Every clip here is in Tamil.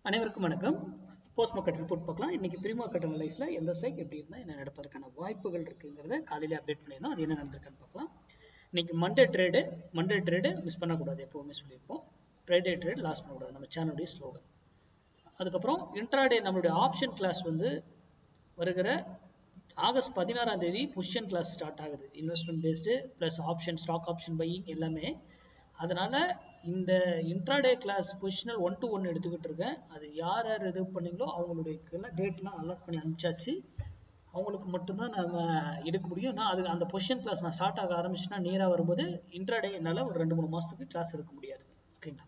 அனைவருக்கும் வணக்கம். போஸ்ட் மார்க்கெட் ரிப்போர்ட் பார்க்கலாம். இன்னைக்கு ப்ரீ மார்க்கெட் அனலைஸ்ல எந்த ஸ்ட்ரைக் எப்படி இருந்தால் என்ன நடப்பதற்கான வாய்ப்புகள் இருக்குங்கிறத காலையில அப்டேட் பண்ணியிருந்தோம். அது என்ன நடந்திருக்கான்னு பார்க்கலாம். இன்னைக்கு மண்டே ட்ரேடு மிஸ் பண்ணக்கூடாது, எப்பவுமே சொல்லியிருப்போம். ஃப்ரைடே ட்ரேட் லாஸ் பண்ணக்கூடாது, நம்ம சேனலுடைய ஸ்லோகன். அதுக்கப்புறம் இன்ட்ராடே நம்மளுடைய ஆப்ஷன் கிளாஸ் வந்து வருகிற ஆகஸ்ட் 16ஆம் தேதி பொசிஷன் கிளாஸ் ஸ்டார்ட் ஆகுது. Investment based plus option, stock option buying எல்லாமே. அதனால இந்த இன்ட்ராடே கிளாஸ் பொசிஷனல் 1-to-1 எடுத்துக்கிட்டு இருக்கேன். அது யார் யார் இது பண்ணீங்களோ அவங்களுடைய டேட்லாம் அலாட் பண்ணி அனுப்பிச்சாச்சு. அவங்களுக்கு மட்டும்தான் நம்ம எடுக்க முடியும். நான் அது அந்த பொசிஷன் கிளாஸ் நான் ஸ்டார்ட் ஆக ஆரம்பிச்சுன்னா நேராக வரும்போது இன்ட்ராடே என்னால் ஒரு 2-3 மாதத்துக்கு கிளாஸ் எடுக்க முடியாது. ஓகேங்களா?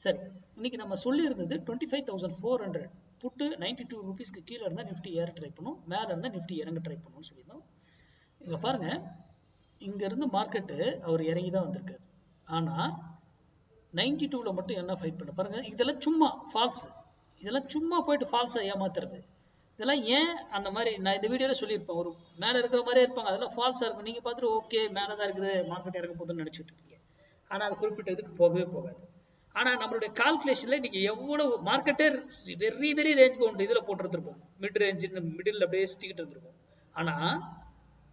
சரி, இன்னைக்கு நம்ம சொல்லியிருந்தது 25,400 புட்டு 92 ரூபீஸ்க்கு கீழே இருந்தால் நிஃப்டி ஏற ட்ரை பண்ணும், மேலே இருந்தால் நிஃப்டி இறங்க ட்ரை பண்ணும்னு சொல்லியிருந்தோம். இங்கே பாருங்க, இங்கேருந்து மார்க்கெட்டு அவர் இறங்கி தான் வந்திருக்காரு. ஆனால் 92ல மட்டும் என்ன ஃபைட் பண்ண பாருங்க. இதெல்லாம் சும்மா ஃபால்ஸ், இதெல்லாம் சும்மா போயிட்டு ஃபால்ஸை ஏமாத்துறது. இதெல்லாம் ஏன் அந்த மாதிரி நான் இந்த வீடியோவில் சொல்லியிருப்பேன். ஒரு மேலே இருக்கிற மாதிரியே இருப்பாங்க, அதெல்லாம் ஃபால்ஸாக இருக்கும். நீங்கள் பார்த்துட்டு ஓகே மேலே தான் இருக்குது, மார்க்கெட் இறங்க போகுதுன்னு நினச்சிட்டு இருக்கீங்க. ஆனால் அது குறிப்பிட்ட இதுக்கு போகவே போகாது. ஆனால் நம்மளுடைய கால்குலேஷனில் இன்றைக்கி எவ்வளவு மார்க்கெட்டே வெரி ரேஞ்ச் பவுண்ட் இதில் போட்டுருந்துருப்போம், மிட் ரேஞ்சு மிடில் அப்படியே சுற்றிக்கிட்டு இருந்திருப்போம். ஆனால்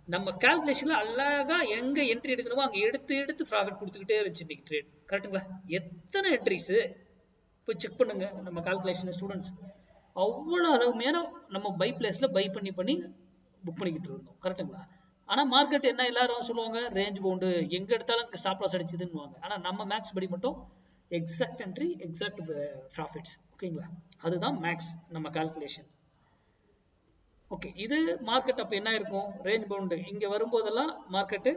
நம்ம கால்குலேஷன்ல அழகா எங்க என்ட்ரி எடுக்கணுமோ அங்க எடுத்து ப்ராஃபிட் கொடுத்துக்கிட்டே இருந்துச்சு இன்னைக்கு ட்ரேட். கரெக்டுங்களா? எத்தனை என்ட்ரிஸ் போய் செக் பண்ணுங்க நம்ம கால்குலேஷன் ஸ்டூடெண்ட்ஸ். அவ்வளவு அருமையான நம்ம பை பிளேஸ்ல பை பண்ணி புக் பண்ணிக்கிட்டு இருந்தோம். கரெக்டுங்களா? ஆனா மார்க்கெட் என்ன எல்லாரும் சொல்லுவாங்க, ரேஞ்ச் பவுண்டு எங்க எடுத்தாலும் ஸ்டாப் லாஸ் அடிச்சதுன்னு. ஆனா நம்ம மேக்ஸ் படி மட்டும் எக்ஸாக்ட் என்ட்ரி, எக்ஸாக்ட் ப்ராஃபிட்ஸ். ஓகேங்களா? அதுதான் மேக்ஸ் நம்ம கால்குலேஷன். ஓகே, இது மார்க்கெட் அப்போ என்ன இருக்கும், ரேஞ்ச் பவுண்டு இங்கே வரும்போதெல்லாம் மார்க்கெட்டு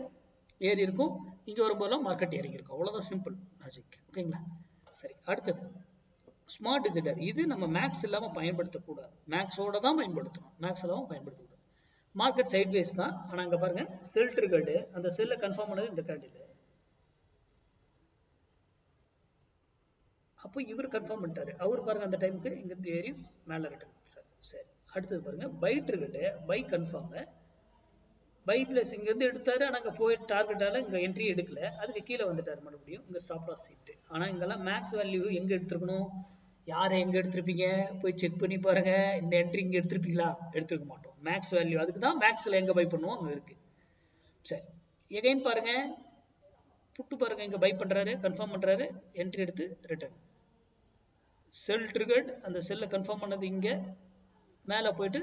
ஏறி இருக்கும், இங்கே வரும்போதெல்லாம் மார்க்கெட் இறங்கி இருக்கும். அவ்வளோதான், சிம்பிள் லாஜிக். ஓகேங்களா? சரி, அடுத்தது ஸ்மார்ட் டிசைடர். இது நம்ம மேக்ஸ் இல்லாமல் பயன்படுத்தக்கூடாது, மேக்ஸோட தான் பயன்படுத்தணும், மேக்ஸ் இல்லாமல் பயன்படுத்தக்கூடாது. மார்க்கெட் சைட்வேஸ் தான். ஆனால் அங்கே பாருங்க, செல் ட்ரிகர்டு, அந்த செல்லை கன்ஃபார்ம் பண்ணது இந்த கேண்டில். அப்போ இவர் கன்ஃபார்ம் பண்ணிட்டாரு, அவர் பாருங்க அந்த டைமுக்கு இங்கிருந்து ஏறி மேலே ரிட்டர்ன். சரி, அடுத்தது பாருங்க, buy triggered, buy confirm, buy plus இங்கேருந்து எடுத்தாரு. ஆனால் அங்கே போய் டார்கெட்டால இங்கே என்ட்ரி எடுக்கல, அதுக்கு கீழே வந்துட்டார் மறுபடியும். இங்கே ஸ்டாப் லாஸ் சீட்டு. ஆனால் இங்கெல்லாம் மேக்ஸ் வேல்யூ எங்கே எடுத்துருக்கணும், யாரை எங்கே எடுத்திருப்பீங்க போய் செக் பண்ணி பாருங்க. இந்த என்ட்ரி இங்கே எடுத்திருப்பீங்களா? எடுத்துருக்க மாட்டோம். மேக்ஸ் வேல்யூ அதுக்கு தான் மேக்ஸில் எங்கே பை பண்ணுவோம் அங்கே இருக்கு. சரி, எகைன் பாருங்க, புட்டு பாருங்க, இங்கே பை பண்ணுறாரு, கன்ஃபார்ம் பண்ணுறாரு, என்ட்ரி எடுத்து ரிட்டர்ன். செல் ட்ரிகர்ட், அந்த செல்லை கன்ஃபார்ம் பண்ணது இங்கே மேலே போயிட்டு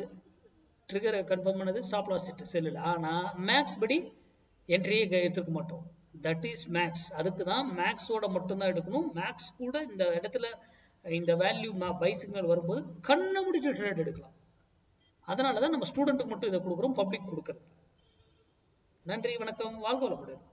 ட்ரிகரை கன்ஃபார்ம் பண்ணது ஸ்டாப் லாஸ் செல்லில். ஆனால் மேக்ஸ் படி என்ட்ரியே எடுத்துக்க மாட்டோம். That is max. அதுக்கு தான் மேக்ஸோட மட்டும்தான் எடுக்கணும். மேக்ஸ் கூட இந்த இடத்துல இந்த வேல்யூ பை சிக்னல் வரும்போது கண்ணை முடிச்சு ட்ரேட் எடுக்கலாம். அதனால தான் நம்ம ஸ்டூடெண்ட்டுக்கு மட்டும் இதை கொடுக்குறோம், பப்ளிக் கொடுக்கறது. நன்றி, வணக்கம், வாழ்க வளமுடன்.